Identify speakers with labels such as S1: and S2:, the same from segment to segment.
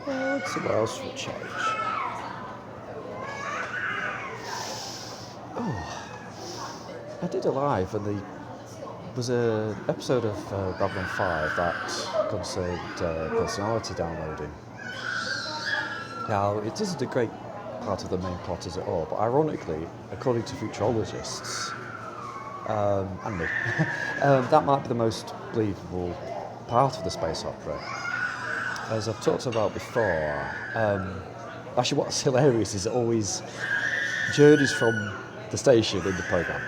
S1: Somewhere else for a change. Oh, I did a live and there was an episode of Babylon 5 that concerned personality downloading. Now, it isn't a great part of the main plot as at all, but ironically, according to futurologists, and me, that might be the most believable part of the space opera. As I've talked about before, actually what's hilarious is it always journeys from the station in the programme.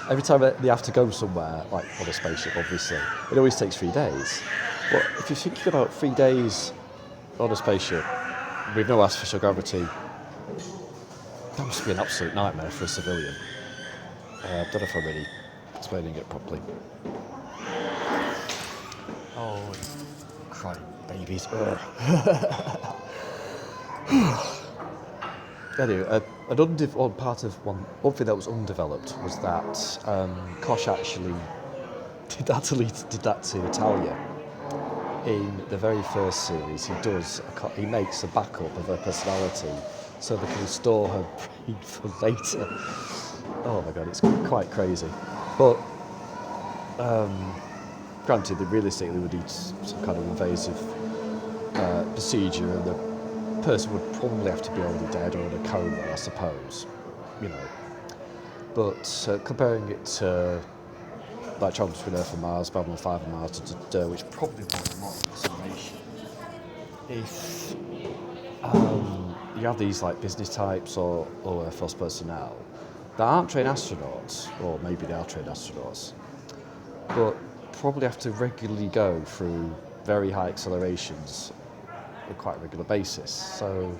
S1: Every time they have to go somewhere, like on a spaceship obviously, it always takes 3 days. But if you're thinking about 3 days on a spaceship with no artificial gravity, that must be an absolute nightmare for a civilian. I don't know if I'm really explaining it properly. Oh, crying babies. Anyway, one thing that was undeveloped was that Kosh actually did that to Italia. In the very first series, he makes a backup of her personality so they can store her brain for later. Oh my god, it's quite crazy. But granted, they realistically would need some kind of invasive procedure, and the person would probably have to be already dead or in a coma, I suppose. You know. But comparing it to like Children Between Earth and Mars, Babylon 5 and Mars, which probably was more of a consideration. If you have these like business types or Air Force personnel that aren't trained astronauts, or maybe they are trained astronauts, but probably have to regularly go through very high accelerations on a quite regular basis. So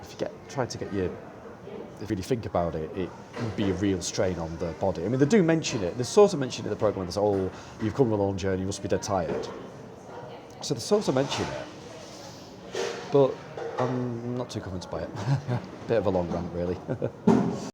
S1: if you try to get your, if you really think about it, it would be a real strain on the body. I mean, they do mention it. They sort of mention it in the programme. They say, "Oh, you've come on a long journey. You must be dead tired." So they sort of mention it, but I'm not too convinced by it. Bit of a long rant, really.